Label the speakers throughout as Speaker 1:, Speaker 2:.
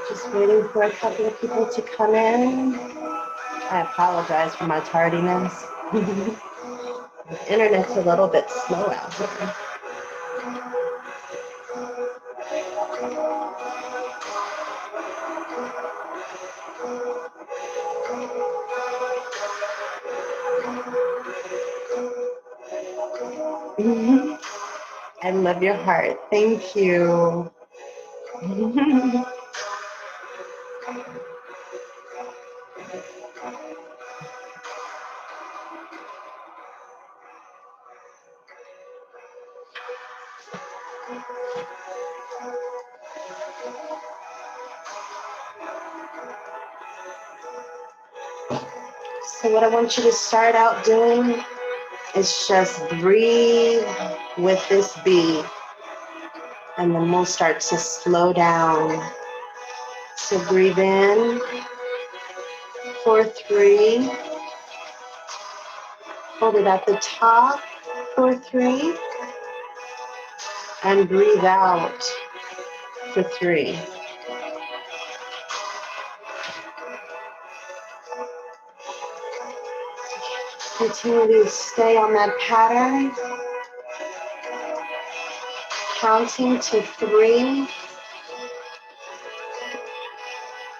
Speaker 1: Just waiting for a couple of people to come in. I apologize for my tardiness. The internet's a little bit slow out here. I love your heart. Thank you. So what I want you to start out doing is just breathe with this beat, and then we'll start to slow down. So breathe in for 3, hold it at the top for 3, and breathe out for 3. Continue to stay on that pattern, counting to 3,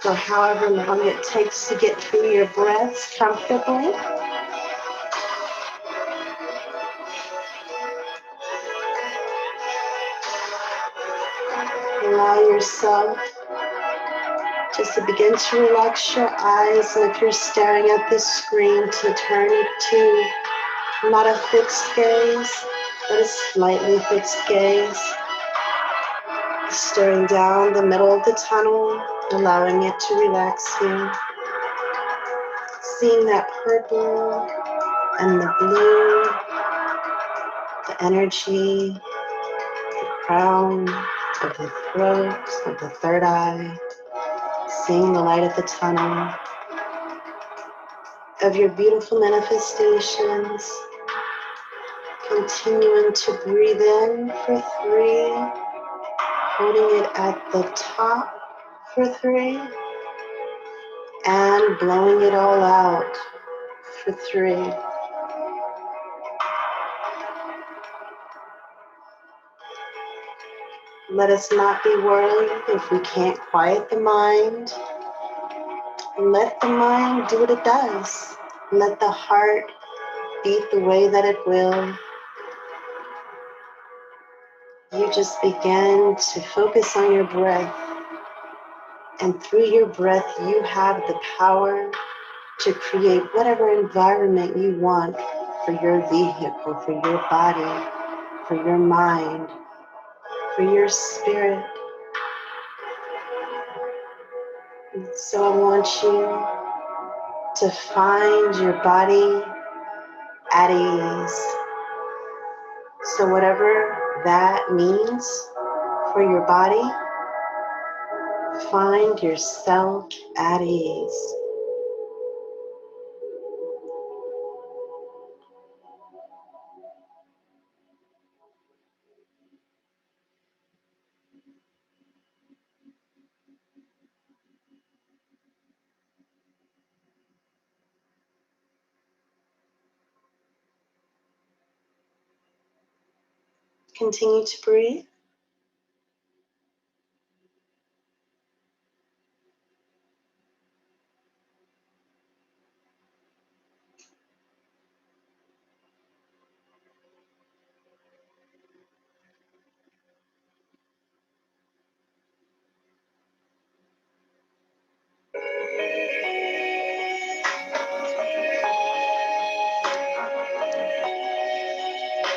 Speaker 1: or however long it takes to get through your breaths comfortably. Allow yourself just to begin to relax your eyes, and if you're staring at the screen, to turn it to not a fixed gaze, but a slightly fixed gaze. Staring down the middle of the tunnel, allowing it to relax you. Seeing that purple and the blue, the energy, the crown of the throat, of the third eye. Seeing the light at the tunnel of your beautiful manifestations. Continuing to breathe in for 3, holding it at the top for 3, and blowing it all out for 3. Let us not be worried if we can't quiet the mind. Let the mind do what it does. Let the heart beat the way that it will. You just begin to focus on your breath. And through your breath, you have the power to create whatever environment you want for your vehicle, for your body, for your mind, for your spirit. And so I want you to find your body at ease. So whatever that means for your body, find yourself at ease. Continue to breathe.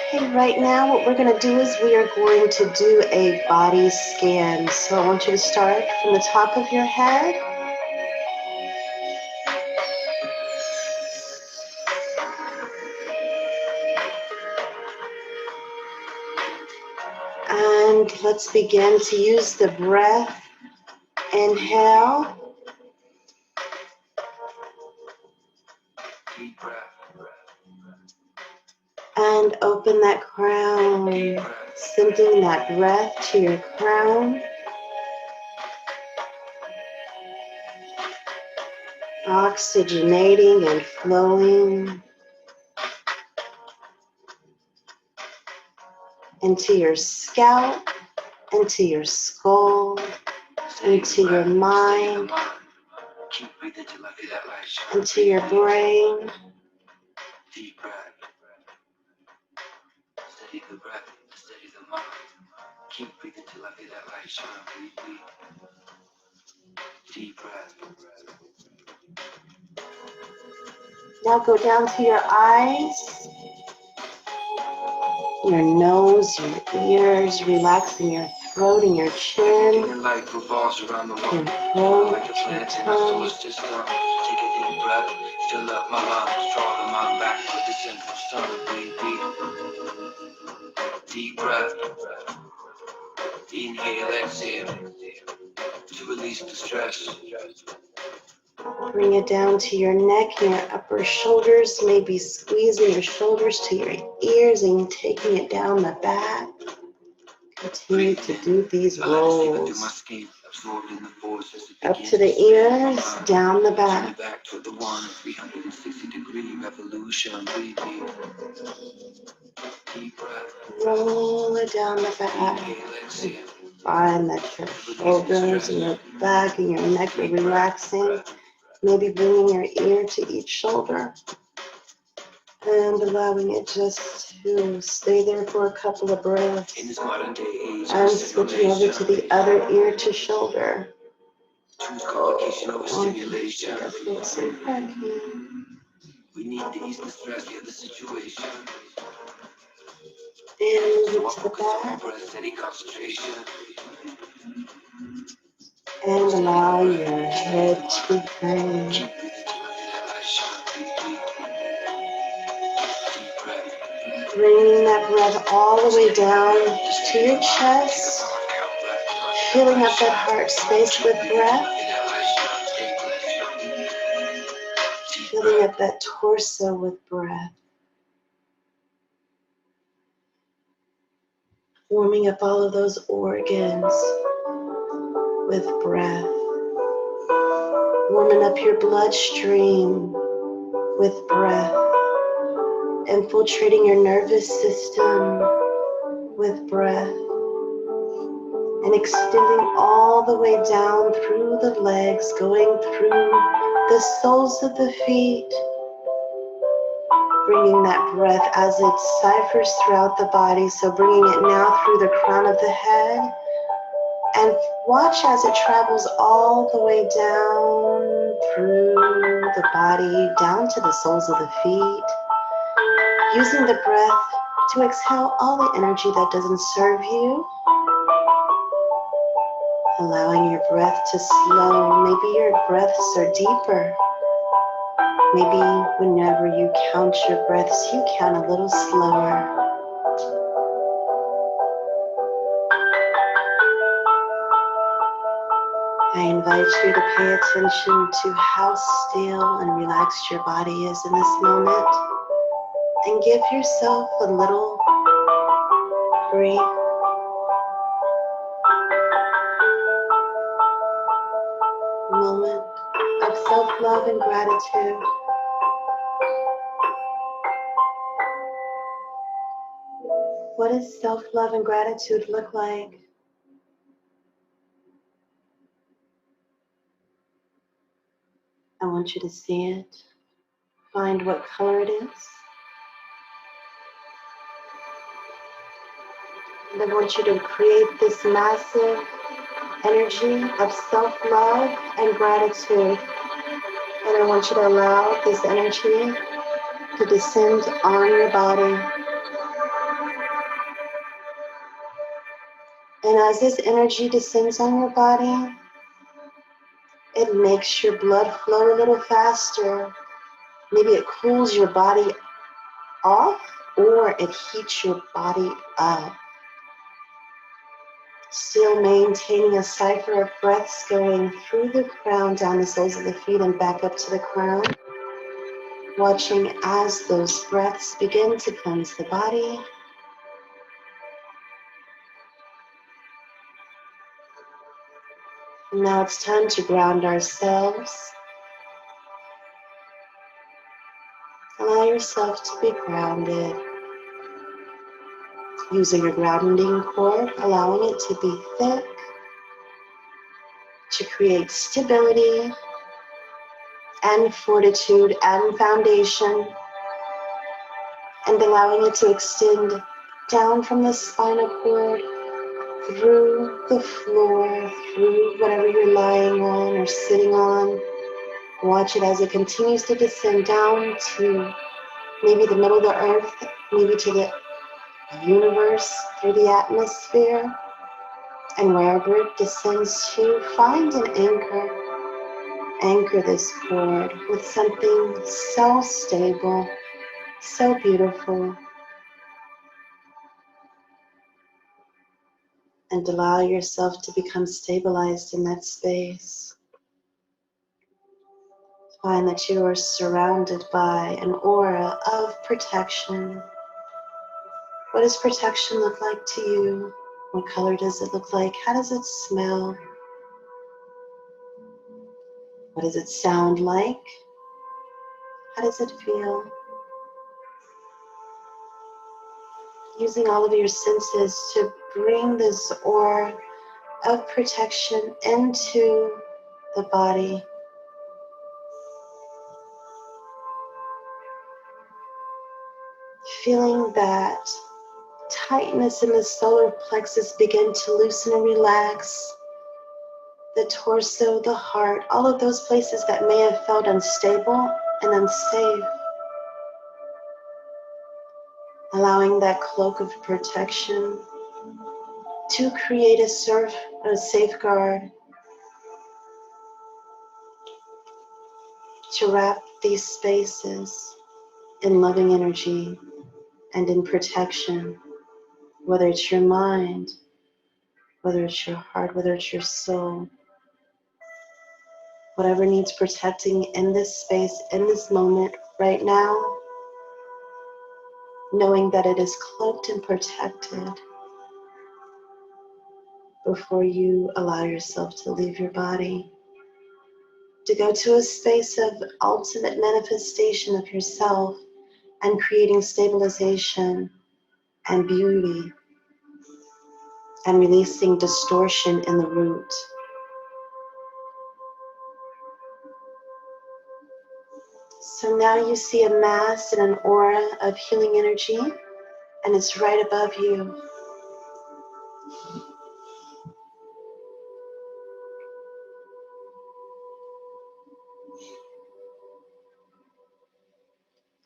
Speaker 1: Okay, right now what we're going to do is we are going to do a body scan. So I want you to start from the top of your head. And let's begin to use the breath. Inhale. And open that crown. Sending that breath to your crown. Oxygenating and flowing into your scalp, into your skull, into your mind, into your brain.
Speaker 2: Deep breath. Steady the breath, steady the mind. Keep breathing till I feel that light shine. Breathe. Deep breath.
Speaker 1: Now go down to your eyes, your nose, your ears, relaxing your throat and your chin,
Speaker 2: Light revolves around the world.
Speaker 1: your throat,
Speaker 2: Like a planet in the solar system. Take a deep breath, fill up my lungs, draw the mind back to the central sun. Breathe. Deep breath. Inhale, exhale. To release the stress.
Speaker 1: Bring it down to your neck and your upper shoulders, maybe squeezing your shoulders to your ears and taking it down the back. Continue to do these rolls. Up to the ears, down the back.
Speaker 2: Back to the 360-degree revolution. Deep breath.
Speaker 1: Roll it down the back. Find that your shoulders and your back and your neck are relaxing. Maybe bringing your ear to each shoulder and allowing it just to stay there for a couple of breaths. And switching over to the other ear to shoulder.
Speaker 2: We need to ease the stress of the situation.
Speaker 1: And to the back. And allow your head to hang. Bringing that breath all the way down to your chest. Filling up that heart space with breath. Filling up that torso with breath. Warming up all of those organs with breath. Warming up your bloodstream with breath. Infiltrating your nervous system with breath. And extending all the way down through the legs, going through the soles of the feet. Bringing that breath as it ciphers throughout the body. So bringing it now through the crown of the head. And watch as it travels all the way down through the body, down to the soles of the feet. Using the breath to exhale all the energy that doesn't serve you. Allowing your breath to slow. Maybe your breaths are deeper. Maybe whenever you count your breaths, you count a little slower. I invite you to pay attention to how still and relaxed your body is in this moment. And give yourself a little brief moment of self-love and gratitude. What does self-love and gratitude look like? I want you to see it. Find what color it is. And I want you to create this massive energy of self-love and gratitude. And I want you to allow this energy to descend on your body. And as this energy descends on your body, it makes your blood flow a little faster. Maybe it cools your body off or it heats your body up. Still maintaining a cipher of breaths going through the crown, down the soles of the feet and back up to the crown. Watching as those breaths begin to cleanse the body. Now it's time to ground ourselves. Allow yourself to be grounded. Using your grounding cord, allowing it to be thick to create stability and fortitude and foundation, and allowing it to extend down from the spinal cord, through the floor, through whatever you're lying on or sitting on. Watch it as it continues to descend down to maybe the middle of the earth, maybe to the universe, through the atmosphere, and wherever it descends to, find an anchor. Anchor this cord with something so stable, so beautiful, and allow yourself to become stabilized in that space. Find that you are surrounded by an aura of protection. What does protection look like to you? What color does it look like? How does it smell? What does it sound like? How does it feel? Using all of your senses to bring this aura of protection into the body. Feeling that tightness in the solar plexus begin to loosen and relax. The torso, the heart, all of those places that may have felt unstable and unsafe. Allowing that cloak of protection to create a safeguard, to wrap these spaces in loving energy and in protection, whether it's your mind, whether it's your heart, whether it's your soul. Whatever needs protecting in this space, in this moment, right now, knowing that it is cloaked and protected before you allow yourself to leave your body, to go to a space of ultimate manifestation of yourself and creating stabilization and beauty and releasing distortion in the root. So now you see a mass and an aura of healing energy, and it's right above you.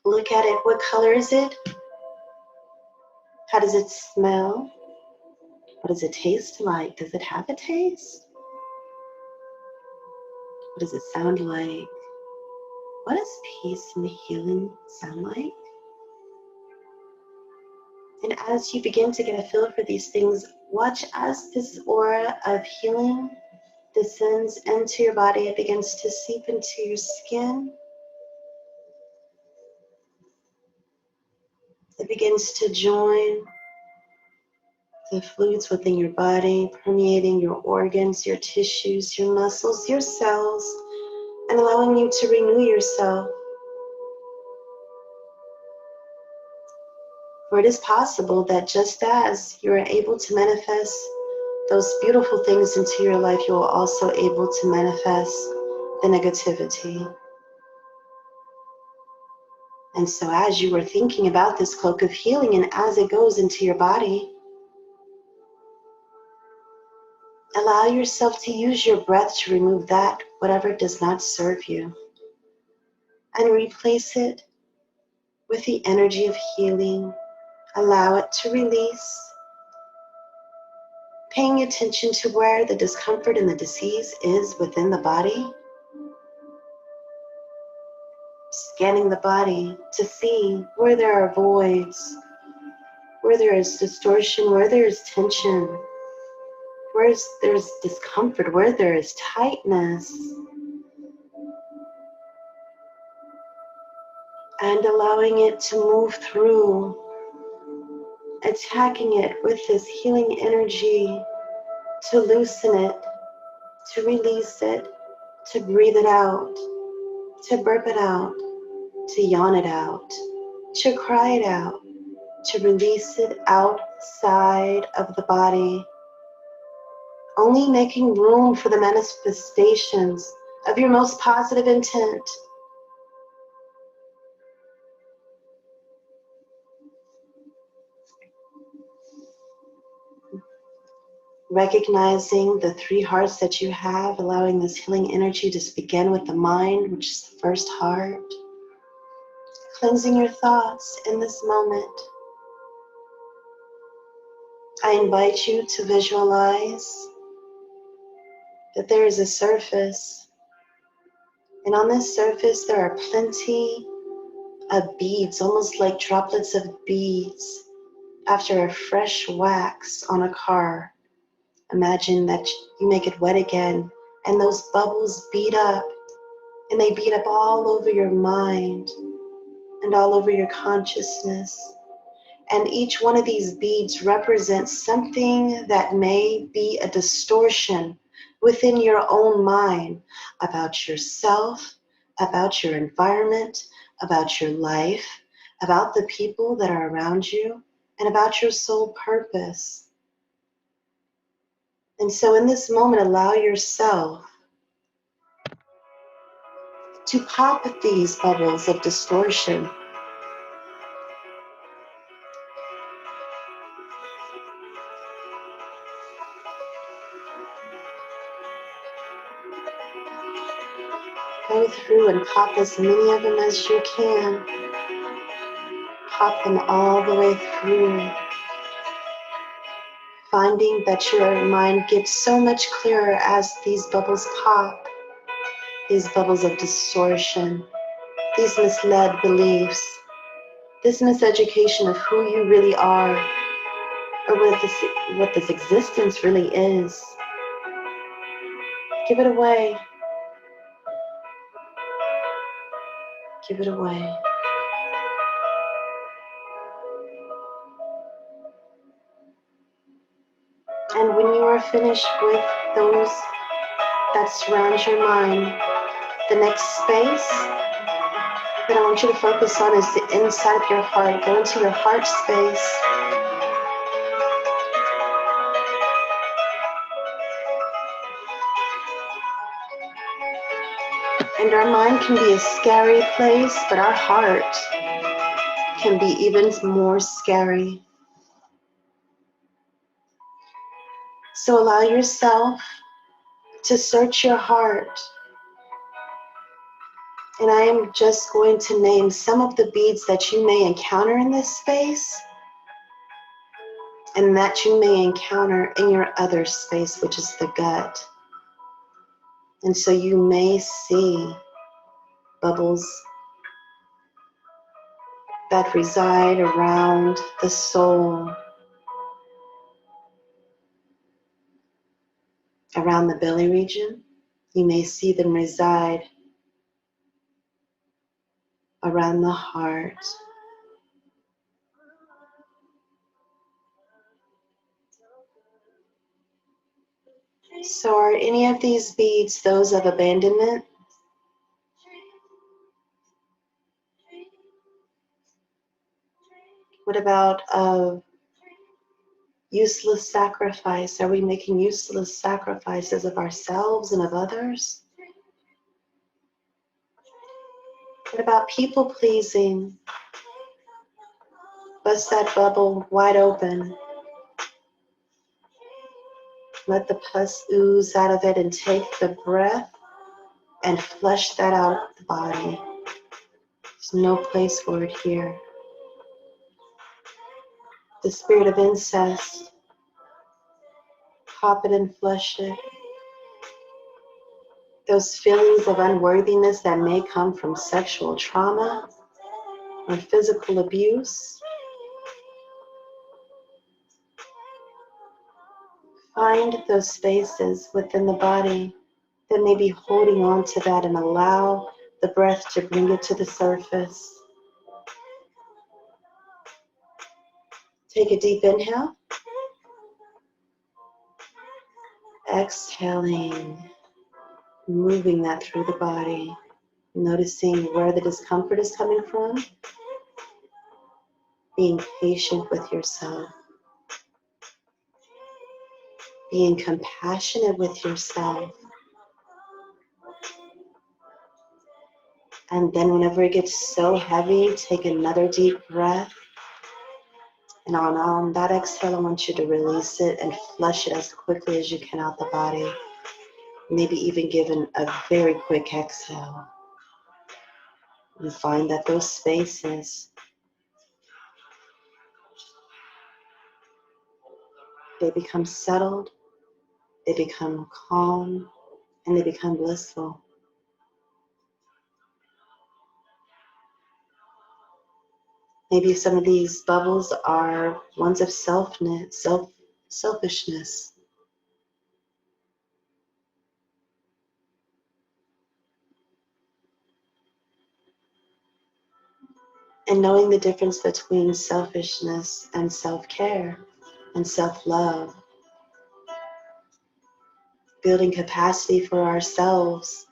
Speaker 1: Look at it. What color is it? How does it smell? What does it taste like? Does it have a taste? What does it sound like? What does peace and healing sound like? And as you begin to get a feel for these things, watch as this aura of healing descends into your body. It begins to seep into your skin. It begins to join the fluids within your body, permeating your organs, your tissues, your muscles, your cells, and allowing you to renew yourself. For it is possible that just as you are able to manifest those beautiful things into your life, you are also able to manifest the negativity. And so as you are thinking about this cloak of healing and as it goes into your body, allow yourself to use your breath to remove that, whatever does not serve you, and replace it with the energy of healing. Allow it to release, paying attention to where the discomfort and the disease is within the body. Scanning the body to see where there are voids, where there is distortion, where there is tension, where there's discomfort, where there is tightness. And allowing it to move through, attacking it with this healing energy to loosen it, to release it, to breathe it out, to burp it out, to yawn it out, to cry it out, to release it outside of the body, only making room for the manifestations of your most positive intent. Recognizing the 3 hearts that you have, allowing this healing energy to begin with the mind, which is the first heart. Cleansing your thoughts in this moment. I invite you to visualize that there is a surface, and on this surface there are plenty of beads, almost like droplets of beads after a fresh wax on a car. Imagine that you make it wet again, and those bubbles bead up, and they bead up all over your mind and all over your consciousness. And each one of these beads represents something that may be a distortion within your own mind about yourself, about your environment, about your life, about the people that are around you, and about your soul purpose. And so in this moment, allow yourself to pop these bubbles of distortion. Go through and pop as many of them as you can. Pop them all the way through. Finding that your mind gets so much clearer as these bubbles pop. These bubbles of distortion. These misled beliefs. This miseducation of who you really are. Or what this existence really is. Give it away. Give it away. And when you are finished with those that surround your mind, the next space that I want you to focus on is the inside of your heart. Go into your heart space. And our mind can be a scary place, but our heart can be even more scary. So allow yourself to search your heart. And I am just going to name some of the beads that you may encounter in this space and that you may encounter in your other space, which is the gut. And so you may see bubbles that reside around the soul, around the belly region. You may see them reside around the heart. So are any of these beads those of abandonment? What about of useless sacrifice? Are we making useless sacrifices of ourselves and of others? What about people pleasing? Bust that bubble wide open. Let the pus ooze out of it and take the breath and flush that out of the body. There's no place for it here. The spirit of incest, pop it and flush it. Those feelings of unworthiness that may come from sexual trauma or physical abuse. Find those spaces within the body that may be holding on to that and allow the breath to bring it to the surface. Take a deep inhale. exhaling, moving that through the body, noticing where the discomfort is coming from, being patient with yourself, being compassionate with yourself. And then whenever it gets so heavy, take another deep breath. And on that exhale, I want you to release it and flush it as quickly as you can out the body. Maybe even give a very quick exhale. And find that those spaces, they become settled, they become calm, and they become blissful. Maybe some of these bubbles are ones of selfishness. And knowing the difference between selfishness and self-care and self-love. Building capacity for ourselves.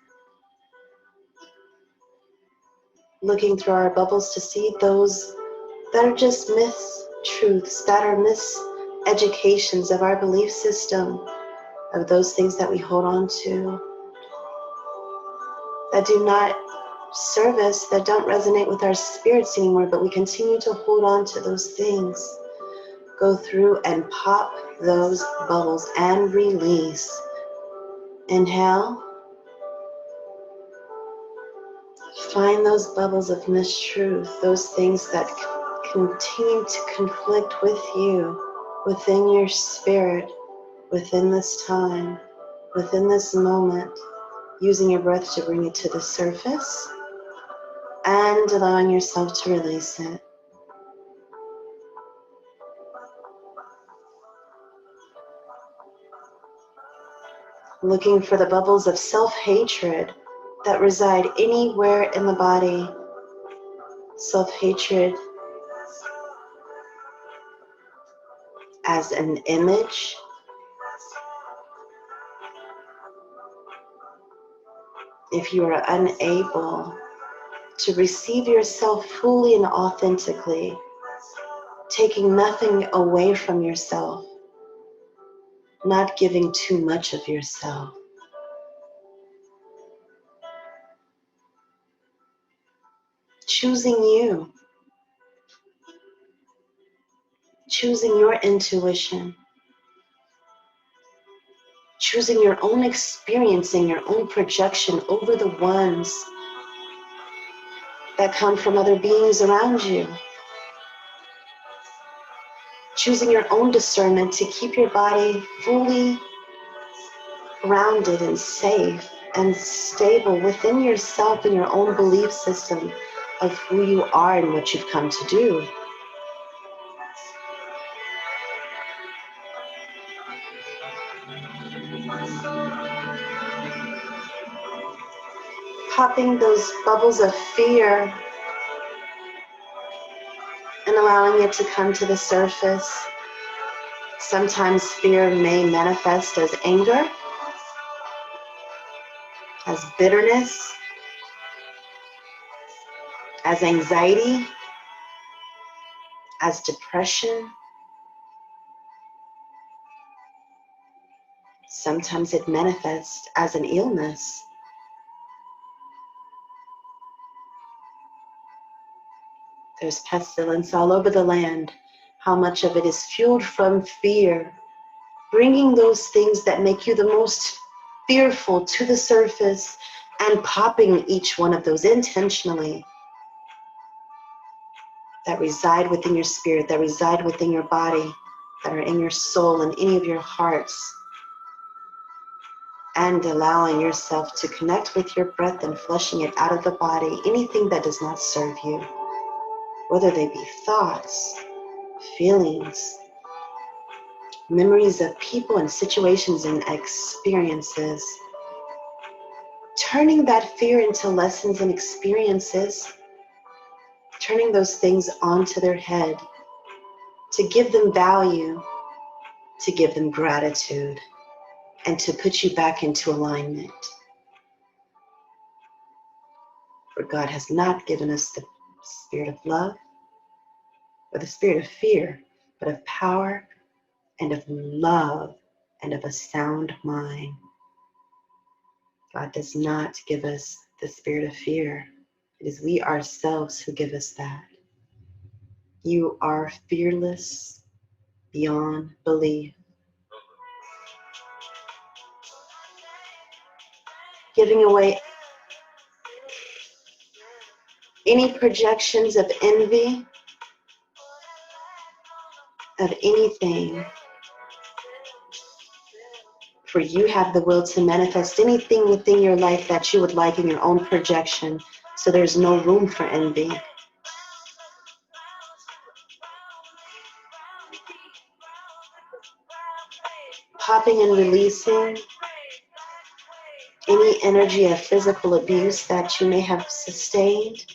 Speaker 1: Looking through our bubbles to see those that are just mistruths, that are miseducations of our belief system, of those things that we hold on to, that do not serve us, that don't resonate with our spirits anymore, but we continue to hold on to those things. Go through and pop those bubbles and release. Inhale. Find those bubbles of mistruth, those things that continue to conflict with you, within your spirit, within this time, within this moment, using your breath to bring it to the surface and allowing yourself to release it. Looking for the bubbles of self-hatred that reside anywhere in the body. Self-hatred as an image, if you are unable to receive yourself fully and authentically, taking nothing away from yourself, not giving too much of yourself. Choosing you, choosing your intuition, choosing your own experience and your own projection over the ones that come from other beings around you. Choosing your own discernment to keep your body fully grounded and safe and stable within yourself and your own belief system of who you are and what you've come to do. Popping those bubbles of fear and allowing it to come to the surface. Sometimes fear may manifest as anger, as bitterness, as anxiety, as depression. Sometimes it manifests as an illness. There's pestilence all over the land. How much of it is fueled from fear? Bringing those things that make you the most fearful to the surface and popping each one of those intentionally that reside within your spirit, that reside within your body, that are in your soul and any of your hearts. And allowing yourself to connect with your breath and flushing it out of the body, anything that does not serve you, whether they be thoughts, feelings, memories of people and situations and experiences. Turning that fear into lessons and experiences, turning those things onto their head to give them value, to give them gratitude, and to put you back into alignment. For God has not given us the spirit of love or the spirit of fear, but of power and of love and of a sound mind. God does not give us the spirit of fear. It is we ourselves who give us that. You are fearless beyond belief. Giving away any projections of envy, of anything. For you have the will to manifest anything within your life that you would like in your own projection. So there's no room for envy. Popping and releasing any energy of physical abuse that you may have sustained,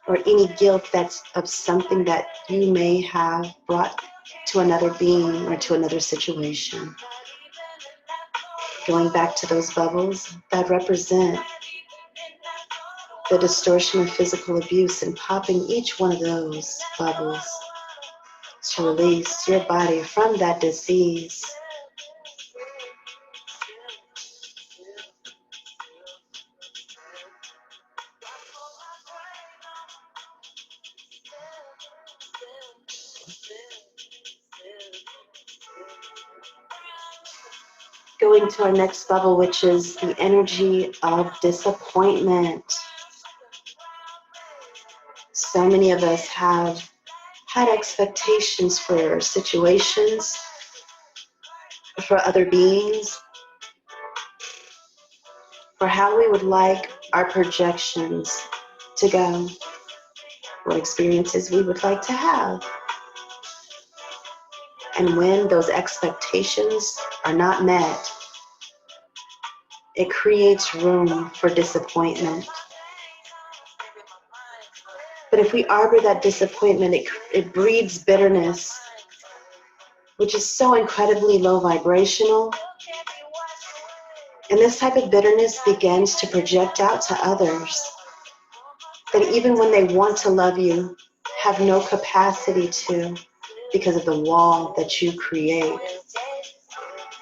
Speaker 1: or any guilt that's of something that you may have brought to another being or to another situation. Going back to those bubbles that represent the distortion of physical abuse, and popping each one of those bubbles to release your body from that disease. Going to our next bubble, which is the energy of disappointment. So many of us have had expectations for situations, for other beings, for how we would like our projections to go, or experiences we would like to have. And when those expectations are not met, it creates room for disappointment. But if we arbor that disappointment, it breeds bitterness, which is so incredibly low vibrational. And this type of bitterness begins to project out to others, that even when they want to love you, have no capacity to, because of the wall that you create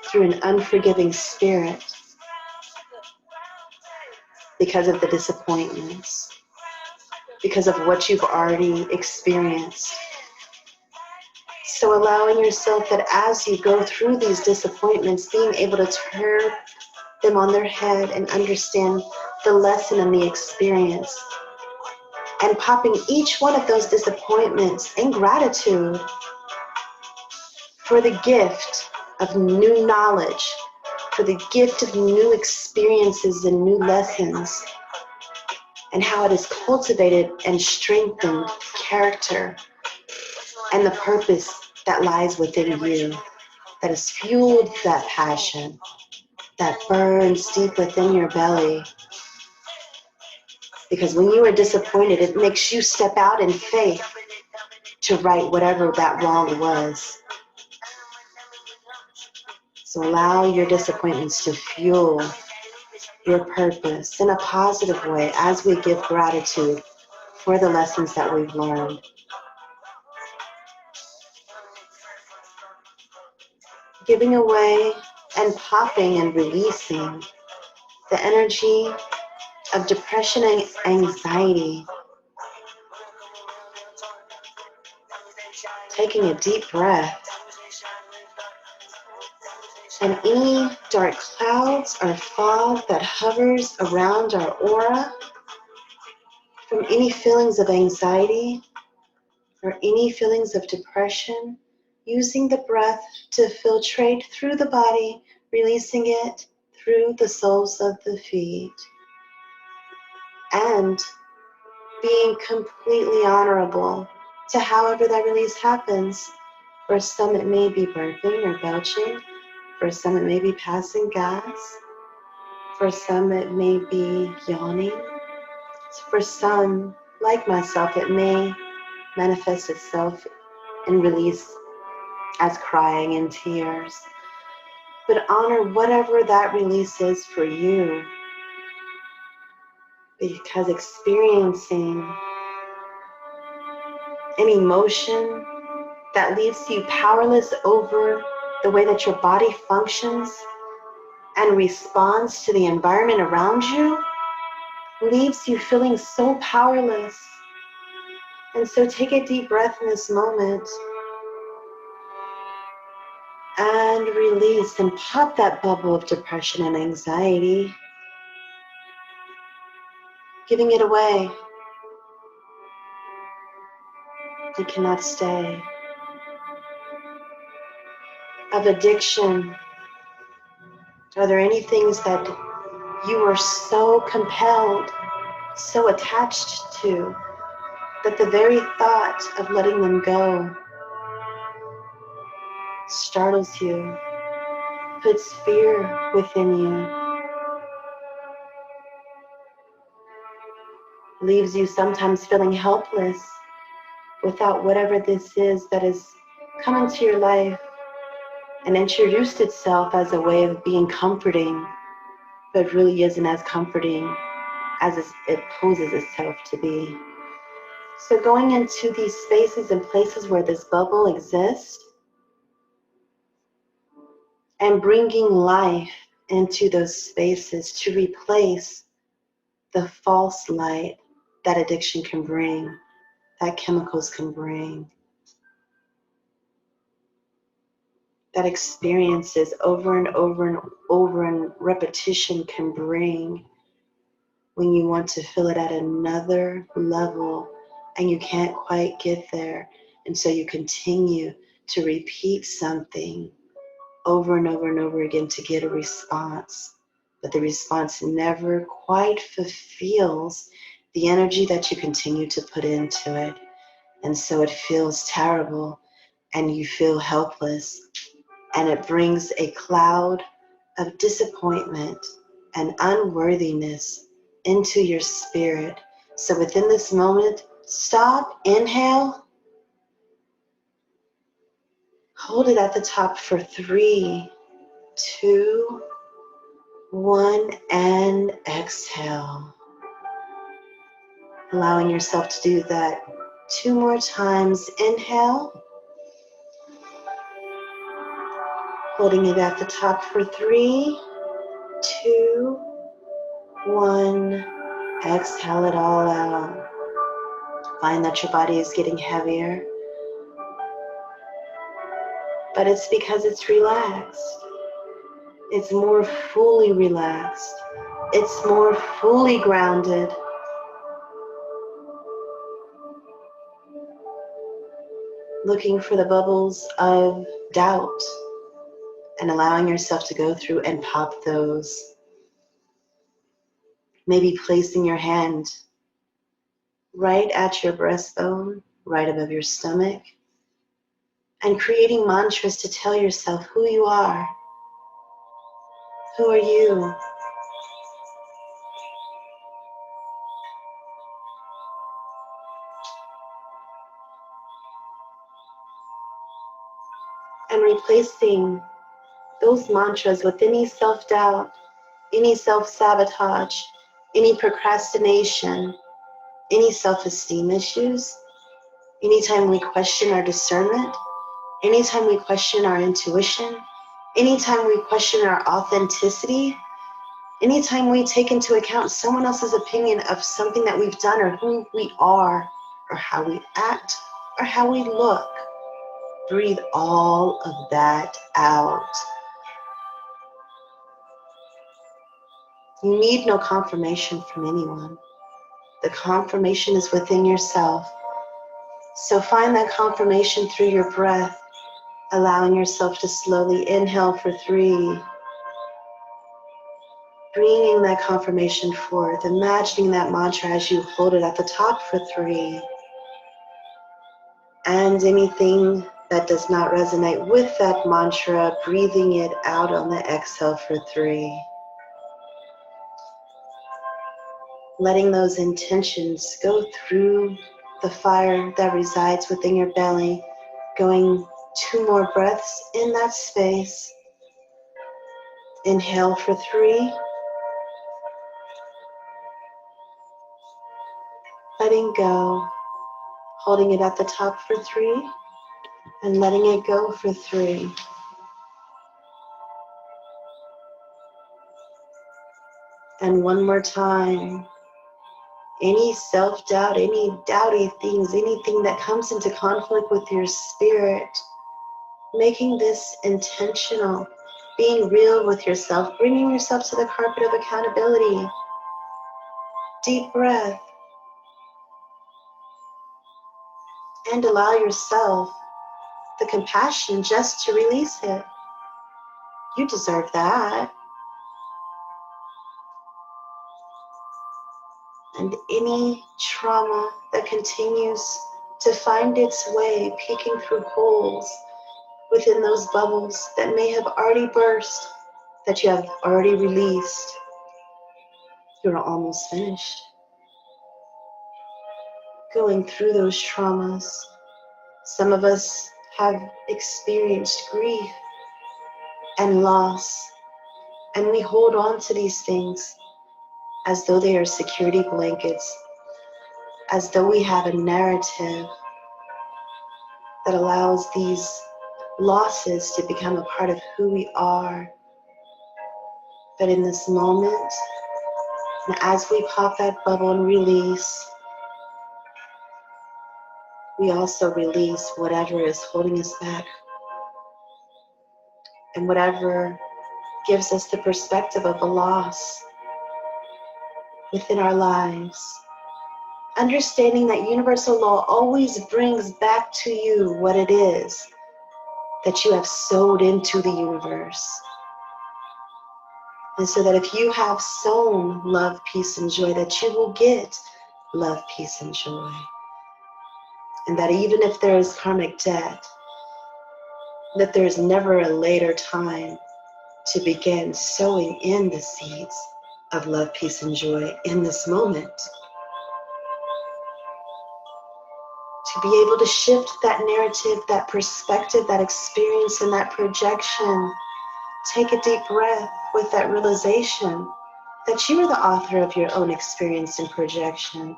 Speaker 1: through an unforgiving spirit, because of the disappointments, because of what you've already experienced. So allowing yourself that as you go through these disappointments, being able to turn them on their head and understand the lesson and the experience, and popping each one of those disappointments in gratitude for the gift of new knowledge, for the gift of new experiences and new lessons, and how it has cultivated and strengthened character and the purpose that lies within you, that has fueled that passion that burns deep within your belly. Because when you are disappointed, it makes you step out in faith to right whatever that wrong was. So allow your disappointments to fuel your purpose in a positive way as we give gratitude for the lessons that we've learned. Giving away and popping and releasing the energy of depression and anxiety. Taking a deep breath. And any dark clouds or fog that hovers around our aura, from any feelings of anxiety or any feelings of depression, using the breath to filtrate through the body, releasing it through the soles of the feet, and being completely honorable to however that release happens. For some it may be burping or belching. For some it may be passing gas. For some it may be yawning. For some, like myself, it may manifest itself in release as crying and tears. but honor whatever that release is for you. Because experiencing an emotion that leaves you powerless over the way that your body functions and responds to the environment around you leaves you feeling so powerless. And so take a deep breath in this moment and release and pop that bubble of depression and anxiety, giving it away. It cannot stay. Of addiction, are there any things that you are so compelled, so attached to, that the very thought of letting them go startles you, puts fear within you, leaves you sometimes feeling helpless without whatever this is that has come into your life and introduced itself as a way of being comforting, but really isn't as comforting as it poses itself to be. So going into these spaces and places where this bubble exists and bringing life into those spaces to replace the false light that addiction can bring, that chemicals can bring, that experiences over and over and over and repetition can bring when you want to feel it at another level and you can't quite get there. And so you continue to repeat something over and over and over again to get a response. But the response never quite fulfills the energy that you continue to put into it. And so it feels terrible and you feel helpless. And it brings a cloud of disappointment and unworthiness into your spirit. So within this moment, stop, inhale, hold it at the top for 3, 2, 1, and exhale. Allowing yourself to do that 2 more times. Inhale, holding it at the top for 3, 2, 1, exhale it all out. Find that your body is getting heavier, but it's because it's relaxed. It's more fully relaxed. It's more fully grounded. Looking for the bubbles of doubt and allowing yourself to go through and pop those. Maybe placing your hand right at your breastbone, right above your stomach, and creating mantras to tell yourself who you are. Who are you? And replacing those mantras with any self-doubt, any self-sabotage, any procrastination, any self-esteem issues, anytime we question our discernment, anytime we question our intuition, anytime we question our authenticity, anytime we take into account someone else's opinion of something that we've done or who we are or how we act or how we look, breathe all of that out. You need no confirmation from anyone. The confirmation is within yourself. So find that confirmation through your breath, allowing yourself to slowly inhale for 3, bringing that confirmation forth, imagining that mantra as you hold it at the top for 3, and anything that does not resonate with that mantra, breathing it out on the exhale for 3. Letting those intentions go through the fire that resides within your belly, going 2 more breaths in that space. Inhale for 3. Letting go. Holding it at the top for 3. And letting it go for 3. And one more time. Any self-doubt, any doubty things, anything that comes into conflict with your spirit, making this intentional, being real with yourself, bringing yourself to the carpet of accountability. Deep breath. And allow yourself the compassion just to release it. You deserve that. And any trauma that continues to find its way, peeking through holes within those bubbles that may have already burst, that you have already released, you're almost finished. Going through those traumas, some of us have experienced grief and loss, and we hold on to these things as though they are security blankets, as though we have a narrative that allows these losses to become a part of who we are. But in this moment, and as we pop that bubble and release, we also release whatever is holding us back and whatever gives us the perspective of a loss within our lives. Understanding that universal law always brings back to you what it is that you have sowed into the universe. And so that if you have sown love, peace, and joy, that you will get love, peace, and joy. And that even if there is karmic debt, that there is never a later time to begin sowing in the seeds of love, peace, and joy in this moment. To be able to shift that narrative, that perspective, that experience, and that projection. Take a deep breath with that realization that you are the author of your own experience and projection.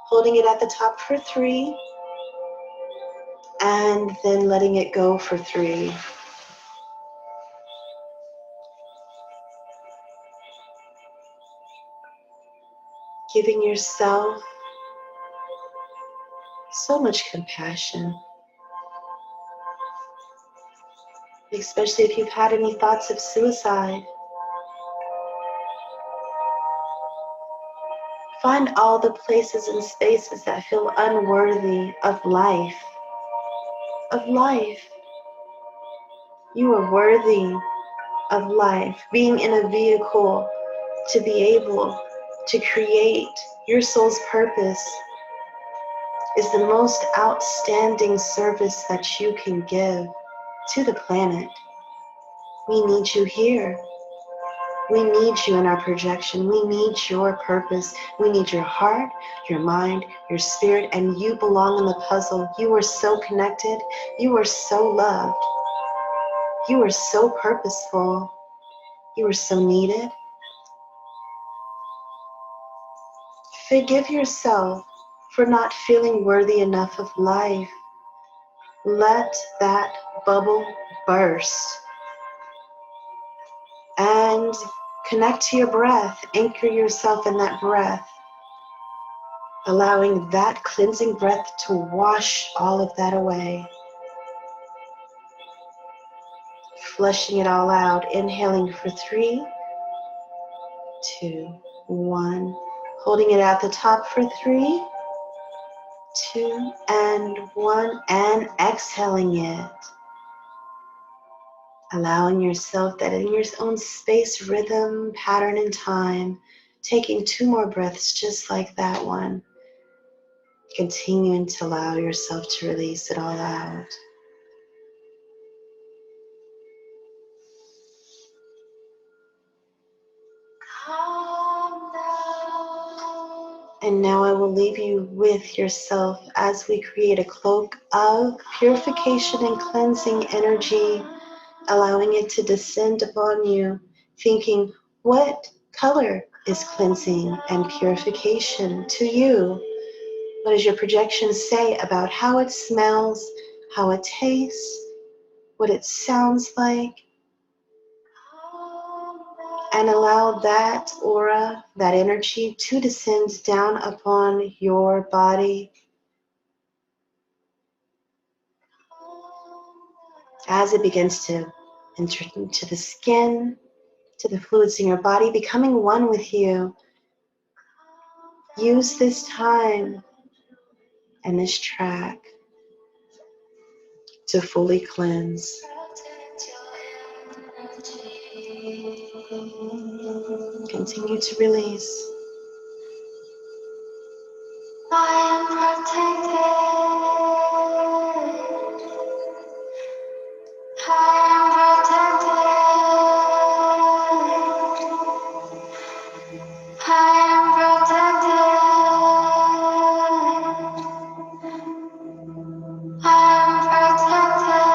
Speaker 1: Holding it at the top for 3, and then letting it go for 3. Giving yourself so much compassion, especially if you've had any thoughts of suicide. Find all the places and spaces that feel unworthy of life. You are worthy of life, being in a vehicle to be able to create your soul's purpose is the most outstanding service that you can give to the planet. We need you here. We need you in our projection. We need your purpose. We need your heart, your mind, your spirit, and you belong in the puzzle. You are so connected. You are so loved. You are so purposeful. You are so needed. Forgive yourself for not feeling worthy enough of life. Let that bubble burst. And connect to your breath. Anchor yourself in that breath. Allowing that cleansing breath to wash all of that away. Flushing it all out. Inhaling for 3, 2, 1. Holding it at the top for 3, 2, and 1. And exhaling it. Allowing yourself that in your own space, rhythm, pattern, and time. Taking 2 more breaths just like that one. Continuing to allow yourself to release it all out. And now I will leave you with yourself as we create a cloak of purification and cleansing energy, allowing it to descend upon you thinking, what color is cleansing and purification to you? What does your projection say about how it smells, how it tastes, what it sounds like? And allow that aura, that energy to descend down upon your body as it begins to enter into the skin, to the fluids in your body, becoming one with you. Use this time and this track to fully cleanse. Continue to release. I am protected. I am protected. I am protected. I am protected.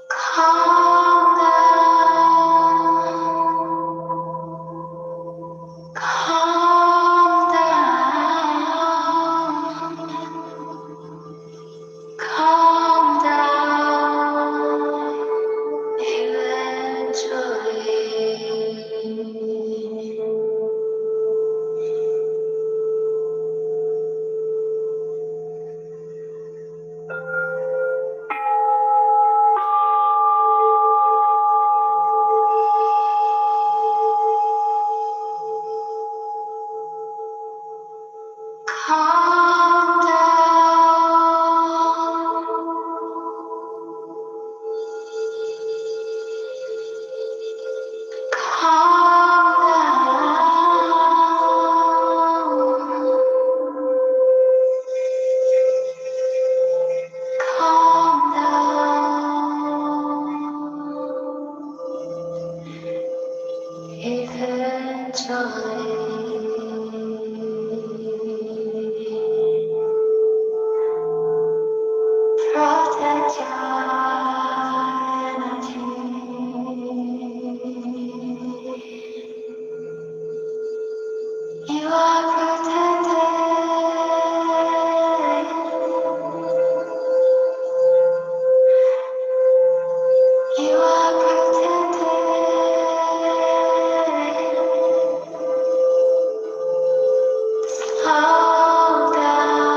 Speaker 1: Calm down. Calm down. Calm down. Eventually. Calm down. Calm down. Calm down. Eventually. Protect your energy. You are protected. You are protected. Slow down.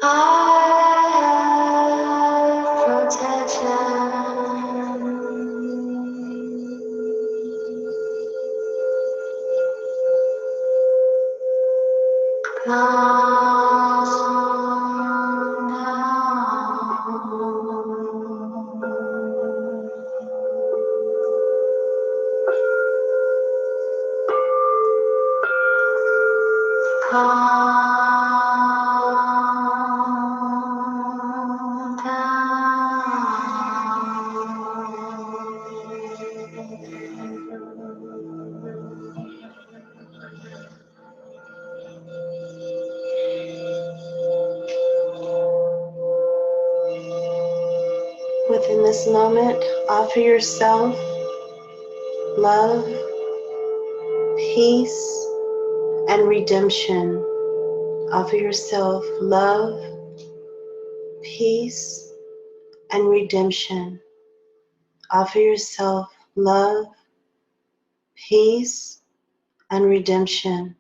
Speaker 1: I protection. Calm down. Calm down. Within this moment, offer yourself love, peace, and redemption. Offer yourself love, peace, and redemption. Offer yourself love, peace, and redemption.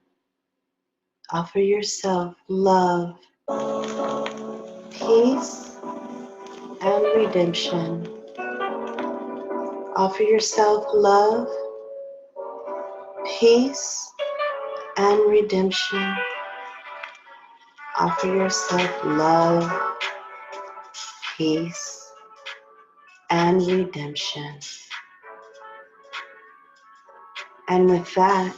Speaker 1: Offer yourself love, peace, and redemption. Offer yourself love, peace, and redemption. Offer yourself love, peace, and redemption. And with that,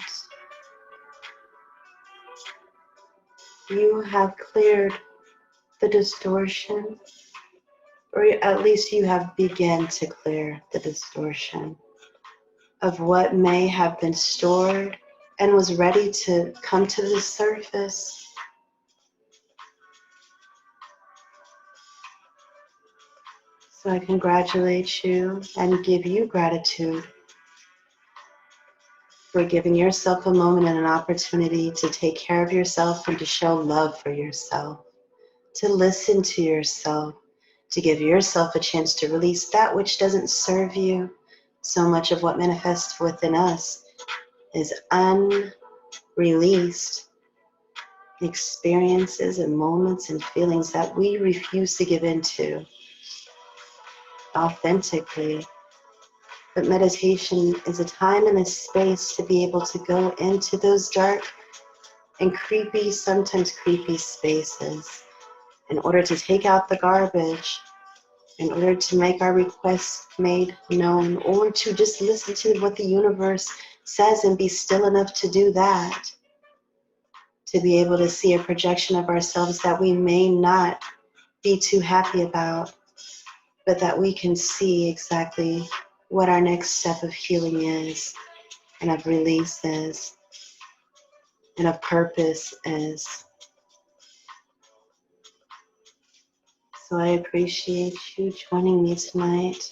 Speaker 1: you have cleared the distortion, or at least you have begun to clear the distortion of what may have been stored and was ready to come to the surface. So I congratulate you and give you gratitude for giving yourself a moment and an opportunity to take care of yourself and to show love for yourself, to listen to yourself, to give yourself a chance to release that which doesn't serve you. So much of what manifests within us is unreleased experiences and moments and feelings that we refuse to give into authentically. But meditation is a time and a space to be able to go into those dark and creepy, sometimes creepy spaces in order to take out the garbage, in order to make our requests made known, or to just listen to what the universe says and be still enough to do that, to be able to see a projection of ourselves that we may not be too happy about, but that we can see exactly what our next step of healing is, and of release is, and of purpose is. So I appreciate you joining me tonight.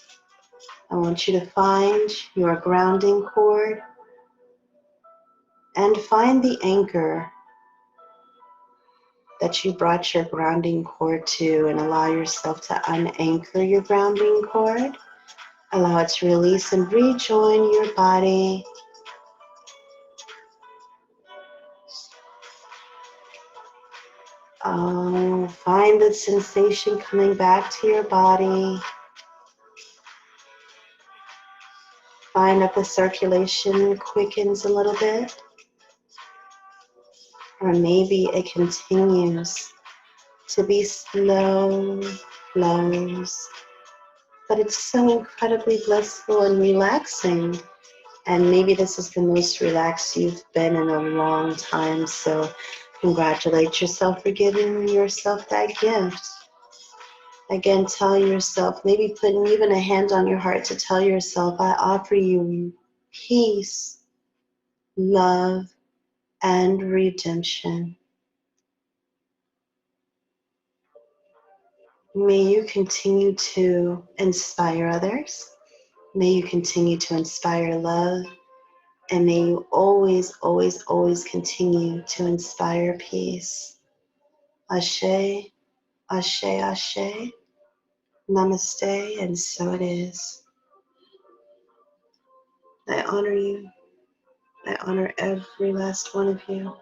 Speaker 1: I want you to find your grounding cord and find the anchor that you brought your grounding cord to, and allow yourself to unanchor your grounding cord. Allow it to release and rejoin your body. Find the sensation coming back to your body. Find that the circulation quickens a little bit. Or maybe it continues to be slow flows. But it's so incredibly blissful and relaxing. And maybe this is the most relaxed you've been in a long time. So congratulate yourself for giving yourself that gift. Again, tell yourself, maybe putting even a hand on your heart to tell yourself, I offer you peace, love, and redemption. May you continue to inspire others. May you continue to inspire love. And may you always, always, always continue to inspire peace. Ashe, ashe, ashe. Namaste, and so it is. I honor you. I honor every last one of you.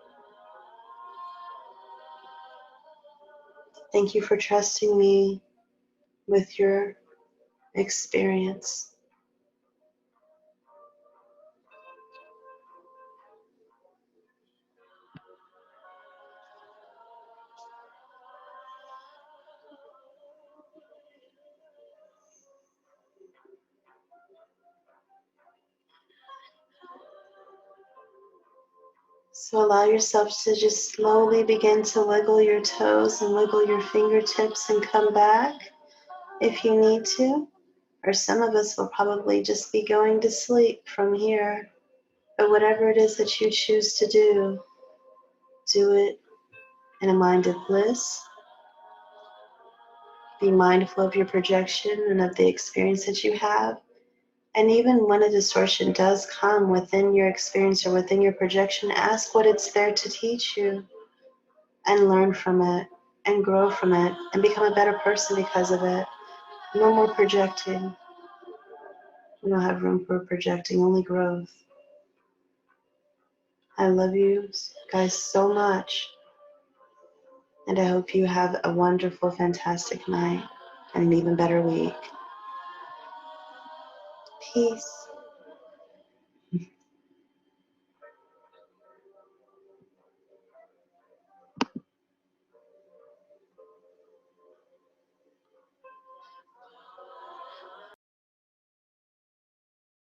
Speaker 1: Thank you for trusting me with your experience. So allow yourself to just slowly begin to wiggle your toes and wiggle your fingertips and come back if you need to. Or some of us will probably just be going to sleep from here. But whatever it is that you choose to do it in a mind of bliss. Be mindful of your projection and of the experience that you have. And even when a distortion does come within your experience or within your projection, ask what it's there to teach you and learn from it and grow from it and become a better person because of it. No more projecting. We don't have room for projecting, only growth. I love you guys so much. And I hope you have a wonderful, fantastic night and an even better week. Peace.